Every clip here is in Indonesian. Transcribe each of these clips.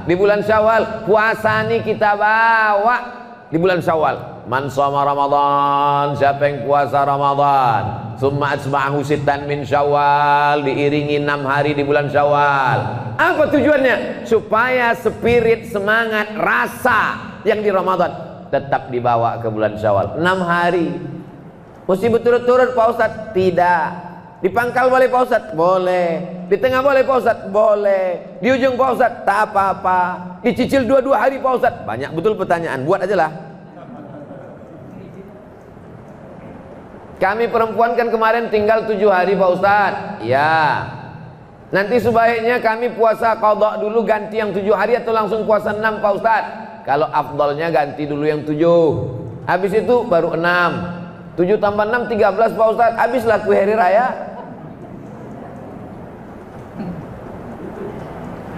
di bulan Syawal. Puasa nih kita bawa di bulan Syawal. Man shoma Ramadan, siapa yang puasa Ramadan, summa atba'ahu sittan min Syawal, diiringi 6 hari di bulan Syawal. Apa tujuannya? Supaya spirit, semangat, rasa yang di Ramadan tetap dibawa ke bulan Syawal. 6 hari. Mesti berturut-turut Pak Ustadz? Tidak. Di pangkal boleh Pak Ustadz? Boleh. Di tengah boleh Pak Ustadz? Boleh. Di ujung Pak Ustadz? Tak apa-apa. Dicicil 2 hari Pak Ustadz? Banyak betul pertanyaan, buat aja lah. Kami perempuan kan kemarin tinggal 7 hari Pak Ustadz. Ya. Nanti sebaiknya kami puasa qadha dulu, ganti yang 7 hari, atau langsung puasa 6 Pak Ustadz? Kalau afdalnya ganti dulu yang 7, habis itu baru 6. 7 tambah 6 13 Pak Ustadz. Habislah kue hari raya.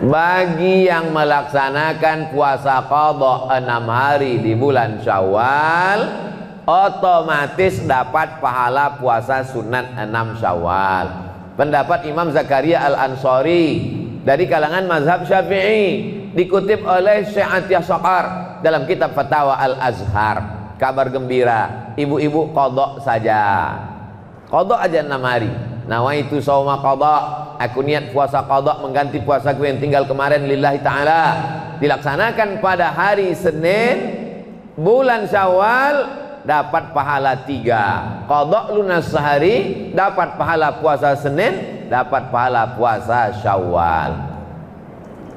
Bagi yang melaksanakan puasa qadha 6 hari di bulan Syawal, otomatis dapat pahala puasa sunat 6 Syawal. Pendapat Imam Zakaria Al-Ansari dari kalangan mazhab Syafi'i, dikutip oleh Syekh Atiyah Saqar dalam kitab Fatawa Al-Azhar. Kabar gembira, ibu-ibu qadha saja, qadha aja 6 hari. Nawaitu shauma qadha, aku niat puasa qadha mengganti puasaku yang tinggal kemarin lillahi ta'ala. Dilaksanakan pada hari Senin bulan Syawal, dapat pahala 3. Qadha lunas sehari, dapat pahala puasa Senin, dapat pahala puasa Syawal.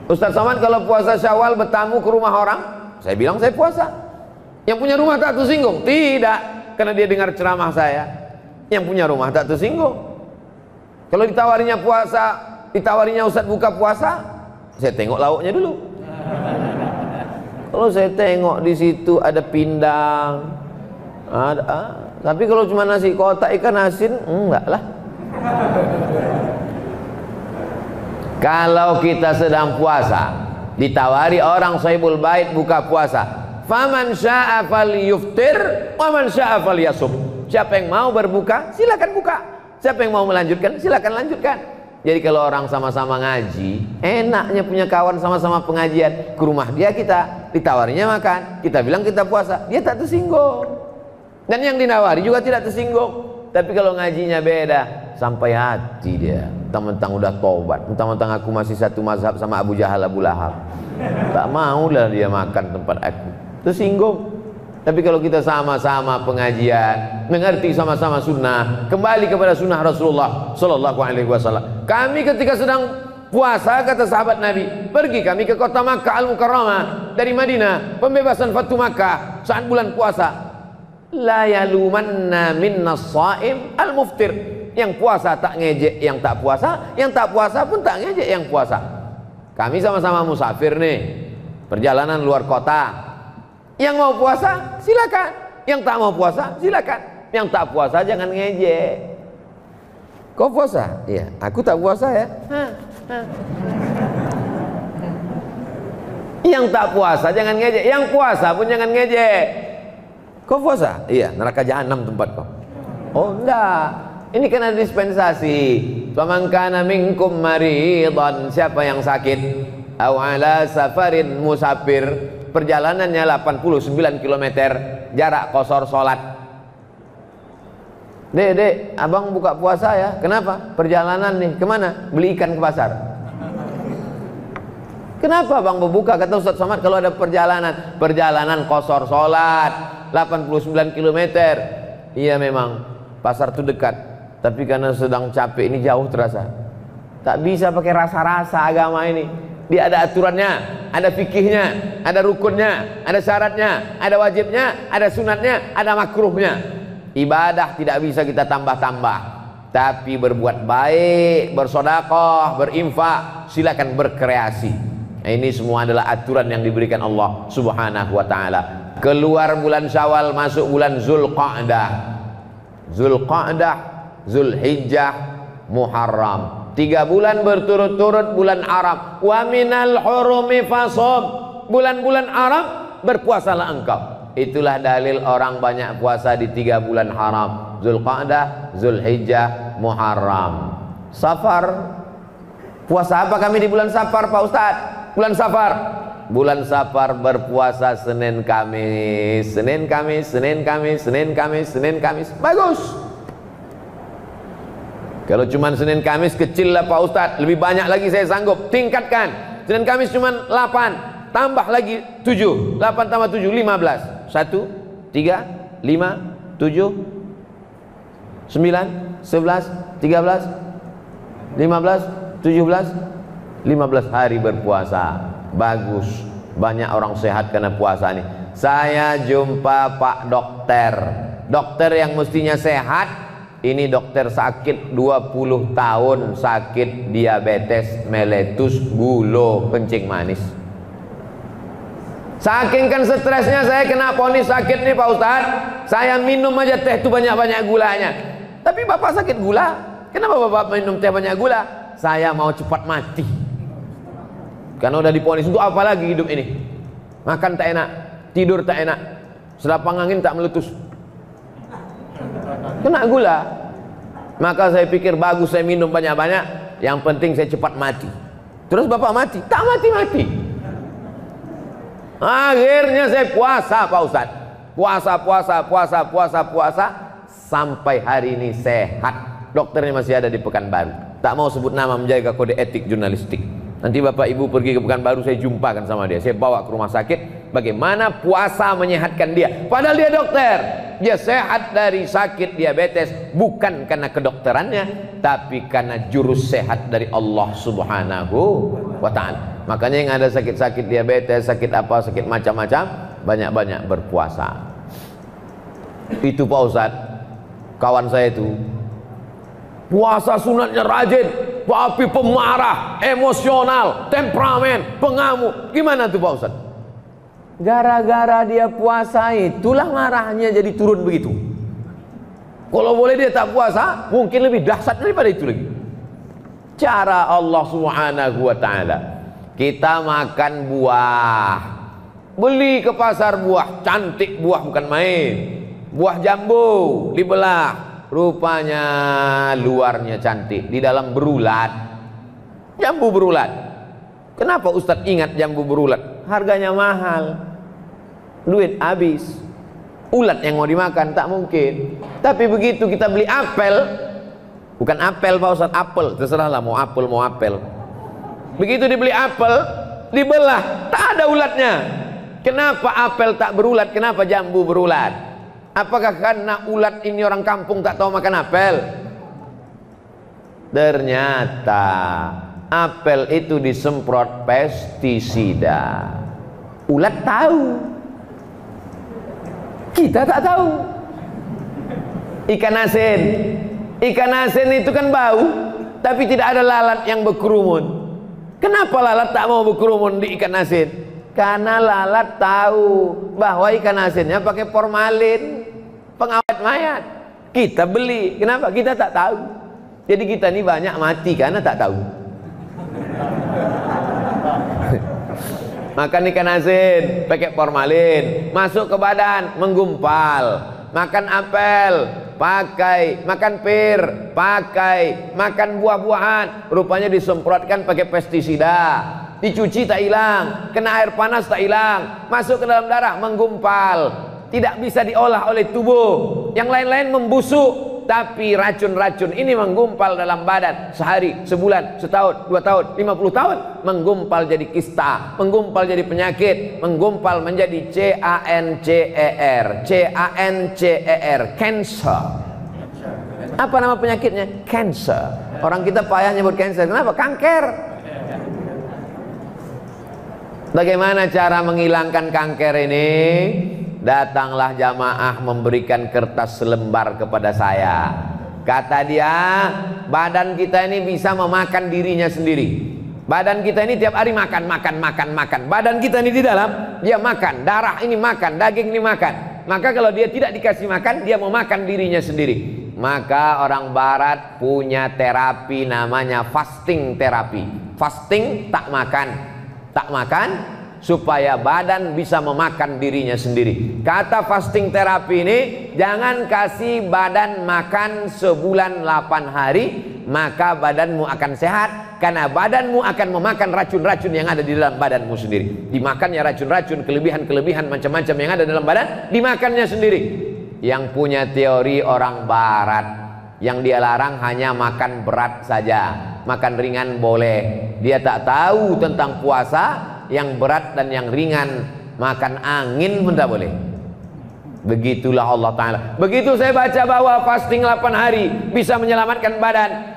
Ustaz Somad, kalau puasa Syawal bertamu ke rumah orang, saya bilang saya puasa. Yang punya rumah tak tersinggung? Tidak, karena dia dengar ceramah saya. Yang punya rumah tak tersinggung. Kalau ditawarinya puasa, ditawarinya Ustaz buka puasa, saya tengok lauknya dulu. Kalau saya tengok di situ ada pindang, tapi kalau cuma nasi kotak ikan asin, enggak lah. Kalau kita sedang puasa, ditawari orang sahibul bait buka puasa, faman syaa falyuftir wa man syaa falyasum. Siapa yang mau berbuka silakan buka, siapa yang mau melanjutkan silakan lanjutkan. Jadi kalau orang sama-sama ngaji, enaknya punya kawan sama-sama pengajian, ke rumah dia kita, ditawarinya makan, kita bilang kita puasa, dia tak tersinggung. Dan yang dinawari juga tidak tersinggung. Tapi kalau ngajinya beda, sampai hati dia. Mentang-mentang udah tobat, mentang-mentang aku masih satu mazhab sama Abu Jahal, Abu Lahab, tak maulah dia makan tempat aku, tersinggung. Tapi kalau kita sama-sama pengajian, mengerti sama-sama sunnah, kembali kepada sunnah Rasulullah Sallallahu Alaihi Wasallam. Kami ketika sedang puasa, kata sahabat Nabi, pergi kami ke kota Makkah Al-Mukarramah dari Madinah, pembebasan Fatu Makkah saat bulan puasa. La yalumanna minna shaim al-muftir. Yang puasa tak ngejek yang tak puasa, yang tak puasa pun tak ngejek yang puasa. Kami sama-sama musafir nih, perjalanan luar kota. Yang mau puasa silakan, yang tak mau puasa silakan, yang tak puasa jangan ngejek. Kau puasa? Iya, aku tak puasa ya. Yang tak puasa jangan ngejek, yang puasa pun jangan ngejek. Kau puasa? Iya, neraka jahanam tempat kau. Oh enggak, ini kan ada dispensasi. Faman kana minkum maridan, siapa yang sakit, aw ala safarin, musafir, perjalanannya 89 km, jarak qashar salat. Dek, abang buka puasa ya. Kenapa? Perjalanan nih, kemana? Beli ikan ke pasar. Kenapa bang berbuka? Kata Ustaz Somad, kalau ada perjalanan qashar salat 89 km. Iya memang pasar itu dekat, tapi karena sedang capek ini jauh terasa. Tak bisa pakai rasa-rasa agama ini. Dia ada aturannya, ada fikihnya, ada rukunnya, ada syaratnya, ada wajibnya, ada sunatnya, ada makruhnya. Ibadah tidak bisa kita tambah-tambah, tapi berbuat baik, bersedekah, berinfak, silakan berkreasi. Nah, ini semua adalah aturan yang diberikan Allah Subhanahu wa taala. Keluar bulan Syawal, masuk bulan Zulqa'dah. Zulqa'dah, Zulhijjah, Muharram. 3 bulan berturut-turut bulan Arab. Wa minal hurumi fasum. Bulan-bulan Arab berpuasalah engkau. Itulah dalil orang banyak puasa di 3 bulan haram. Zulqa'dah, Zulhijjah, Muharram. Safar. Puasa apa kami di bulan Safar Pak Ustadz? Bulan Safar bulan Safar berpuasa Senin Kamis, Senin Kamis, Senin Kamis, Senin Kamis, Senin Kamis, bagus. Kalau cuma Senin Kamis kecil lah Pak Ustadz, lebih banyak lagi saya sanggup, tingkatkan. Senin Kamis cuma 8, tambah lagi 7, 8 tambah 7, 15. 1, 3, 5, 7, 9, 11, 13, 15, 17, 15 hari berpuasa. Bagus, banyak orang sehat karena puasa ini. Saya jumpa Pak dokter, dokter yang mestinya sehat, ini dokter sakit 20 tahun, sakit diabetes meletus, gula kencing manis. Saking kan stresnya saya kena vonis sakit nih Pak Ustadz, saya minum aja teh itu banyak-banyak gulanya. Tapi Bapak sakit gula, kenapa Bapak minum teh banyak gula? Saya mau cepat mati. Karena udah diponis, untuk apa lagi hidup ini? Makan tak enak, tidur tak enak, selapang angin tak meletus, kena gula. Maka saya pikir bagus saya minum banyak-banyak, yang penting saya cepat mati. Terus Bapak mati? Tak mati-mati. Akhirnya saya puasa Pak Ustadz, puasa sampai hari ini sehat. Dokternya masih ada di Pekanbaru, tak mau sebut nama, menjaga kode etik jurnalistik. Nanti Bapak Ibu pergi ke Pekanbaru, saya jumpakan sama dia, saya bawa ke rumah sakit, bagaimana puasa menyehatkan dia. Padahal dia dokter, dia sehat dari sakit diabetes, bukan karena kedokterannya, tapi karena jurus sehat dari Allah Subhanahu wa ta'ala. Makanya yang ada sakit-sakit diabetes, sakit apa, sakit macam-macam, banyak-banyak berpuasa. Itu Pak Ustadz, kawan saya itu puasa sunatnya rajin, tapi pemarah, emosional, temperamen, pengamuk. Gimana tuh Pak Ustadz? Gara-gara dia puasa itulah marahnya jadi turun begitu. Kalau boleh dia tak puasa, mungkin lebih dahsyat daripada itu lagi. Cara Allah Subhanahu wa ta'ala, kita makan buah, beli ke pasar buah, cantik buah bukan main. Buah jambu dibelah, rupanya luarnya cantik, di dalam berulat, jambu berulat. Kenapa Ustadz ingat jambu berulat? Harganya mahal, duit habis, ulat yang mau dimakan tak mungkin. Tapi begitu kita beli apel, bukan apel Pak Ustadz, apel, terserahlah mau apel mau apel. Begitu dibeli apel, dibelah, tak ada ulatnya. Kenapa apel tak berulat? Kenapa jambu berulat? Apakah karena ulat ini orang kampung tak tahu makan apel? Ternyata apel itu disemprot pestisida. Ulat tahu, kita tak tahu. Ikan asin itu kan bau, tapi tidak ada lalat yang berkerumun. Kenapa lalat tak mau berkerumun di ikan asin? Karena lalat tahu bahwa ikan asinnya pakai formalin, pengawet mayat. Kita beli, kenapa? Kita tak tahu. Jadi kita ini banyak mati karena tak tahu. Makan ikan asin pakai formalin, masuk ke badan menggumpal. Makan apel pakai, makan pir pakai, makan buah-buahan rupanya disemprotkan pakai pestisida. Dicuci tak hilang, kena air panas tak hilang, masuk ke dalam darah menggumpal, tidak bisa diolah oleh tubuh. Yang lain-lain membusuk, tapi racun-racun ini menggumpal dalam badan sehari, sebulan, setahun, 2 tahun, 50 tahun, menggumpal jadi kista, menggumpal jadi penyakit, menggumpal menjadi CANCER, cancer. Apa nama penyakitnya? Cancer. Orang kita payah nyebut cancer. Kenapa? Kanker. Bagaimana cara menghilangkan kanker ini? Datanglah jamaah memberikan kertas selembar kepada saya. Kata dia, badan kita ini bisa memakan dirinya sendiri. Badan kita ini tiap hari makan. Badan kita ini di dalam, dia makan. Darah ini makan, daging ini makan. Maka kalau dia tidak dikasih makan, dia mau makan dirinya sendiri. Maka orang barat punya terapi namanya fasting terapi. Fasting, tak makan supaya badan bisa memakan dirinya sendiri. Kata fasting terapi ini, jangan kasih badan makan sebulan 8 hari, maka badanmu akan sehat, karena badanmu akan memakan racun-racun yang ada di dalam badanmu sendiri. Dimakannya racun-racun, kelebihan-kelebihan macam-macam yang ada dalam badan, dimakannya sendiri. Yang punya teori orang barat, yang dia larang hanya makan berat saja, makan ringan boleh. Dia tak tahu tentang puasa, yang berat dan yang ringan, makan angin pun tak boleh. Begitulah Allah Ta'ala. Begitu saya baca bahwa fasting 8 hari bisa menyelamatkan badan,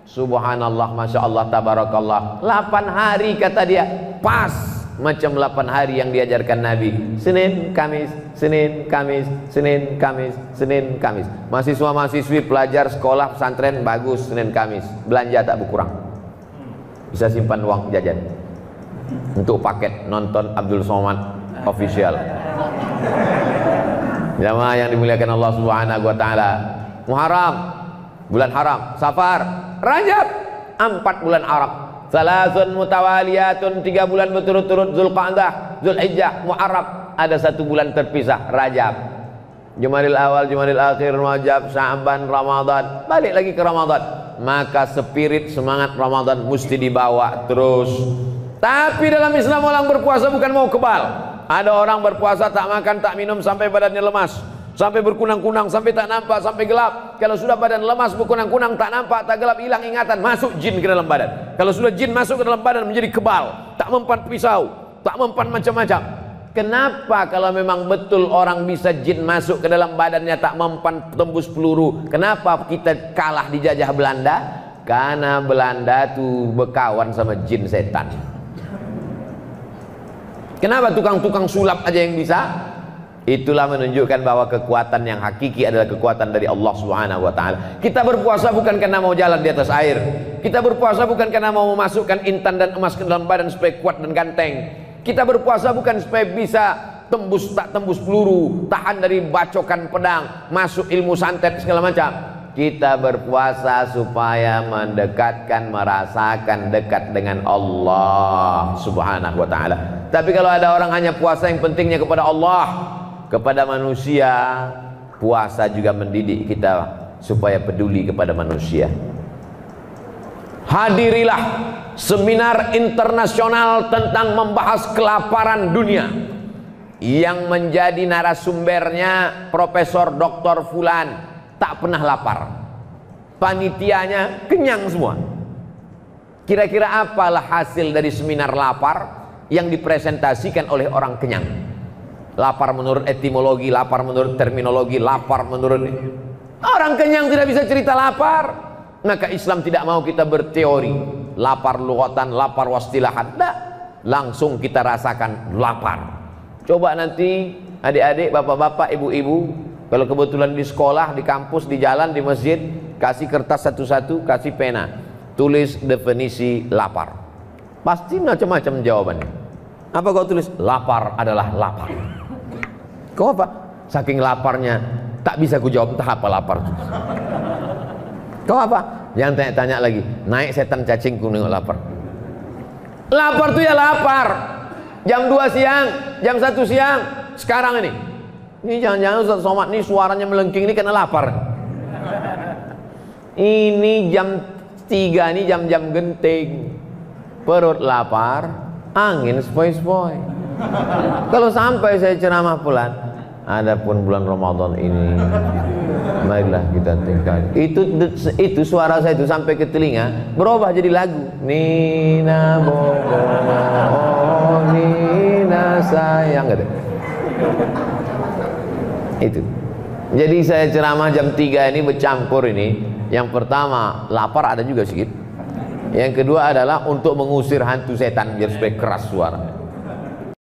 subhanallah, masya Allah, tabarakallah. 8 hari kata dia, pas macam 8 hari yang diajarkan Nabi. Senin, Kamis, Senin, Kamis, Senin, Kamis, Senin, Kamis. Mahasiswa-mahasiswi, pelajar sekolah pesantren, bagus Senin, Kamis. Belanja tak berkurang, bisa simpan uang jajan untuk paket nonton Abdul Somad official. Jamaah yang dimuliakan Allah Subhanahu wa taala. Muharram, bulan haram. Safar, Rajab, 4 bulan Arab. Salasun mutawaliyatun, 3 bulan berturut-turut. Zulqa'dah, Zulhijjah, Muharram. Ada 1 bulan terpisah, Rajab. Jumadil awal, Jumadil akhir, Rajab, Sya'ban, Ramadan. Balik lagi ke Ramadan. Maka spirit semangat Ramadan mesti dibawa terus. Tapi dalam Islam orang berpuasa bukan mau kebal. Ada orang berpuasa tak makan tak minum sampai badannya lemas, sampai berkunang-kunang, sampai tak nampak, sampai gelap. Kalau sudah badan lemas, berkunang-kunang, tak nampak, tak gelap, hilang ingatan, masuk jin ke dalam badan. Kalau sudah jin masuk ke dalam badan menjadi kebal, tak mempan pisau, tak mempan macam-macam. Kenapa kalau memang betul orang bisa jin masuk ke dalam badannya tak mempan tembus peluru, kenapa kita kalah dijajah Belanda? Karena Belanda tuh berkawan sama jin setan. Kenapa tukang-tukang sulap aja yang bisa? Itulah menunjukkan bahwa kekuatan yang hakiki adalah kekuatan dari Allah Subhanahu wa taala. Kita berpuasa bukan karena mau jalan di atas air. Kita berpuasa bukan karena mau memasukkan intan dan emas ke dalam badan supaya kuat dan ganteng. Kita berpuasa bukan supaya bisa tembus tak tembus peluru, tahan dari bacokan pedang, masuk ilmu santet segala macam. Kita berpuasa supaya mendekatkan, merasakan dekat dengan Allah Subhanahu wa ta'ala. Tapi kalau ada orang hanya puasa yang pentingnya kepada Allah, kepada manusia, puasa juga mendidik kita supaya peduli kepada manusia. Hadirilah seminar internasional tentang membahas kelaparan dunia yang menjadi narasumbernya Profesor Dr. Fulan. Tak pernah lapar, panitianya kenyang semua. Kira-kira apalah hasil dari seminar lapar yang dipresentasikan oleh orang kenyang? Lapar menurut etimologi, lapar menurut terminologi, lapar menurut orang kenyang tidak bisa cerita lapar. Maka Islam tidak mau kita berteori lapar lughatan, lapar wastilahan. Tidak, langsung kita rasakan lapar. Coba nanti adik-adik, bapak-bapak, ibu-ibu, kalau kebetulan di sekolah, di kampus, di jalan, di masjid, kasih kertas satu-satu, kasih pena, tulis definisi lapar. Pasti macam-macam jawabannya. Apa kau tulis? Lapar adalah lapar. Kau apa? Saking laparnya tak bisa ku jawab entah apa lapar. Kau apa? Yang tanya-tanya lagi, naik setan cacing ku nengok lapar. Lapar tuh ya lapar. Jam 2 siang, jam 1 siang, sekarang ini. Ini jangan-jangan Ustaz Somad ini suaranya melengking ini karena lapar. Ini jam 3, ini jam-jam genting. Perut lapar, angin sepoi-sepoi. Kalau sampai saya ceramah pulang, adapun bulan Ramadan ini, marilah kita tinggal. Itu suara saya itu sampai ke telinga, berubah jadi lagu. Nina bobo, oh Nina sayang, gitu. Itu. Jadi saya ceramah jam 3 ini bercampur ini. Yang pertama lapar ada juga sedikit. Yang kedua adalah untuk mengusir hantu setan biar supaya keras suara.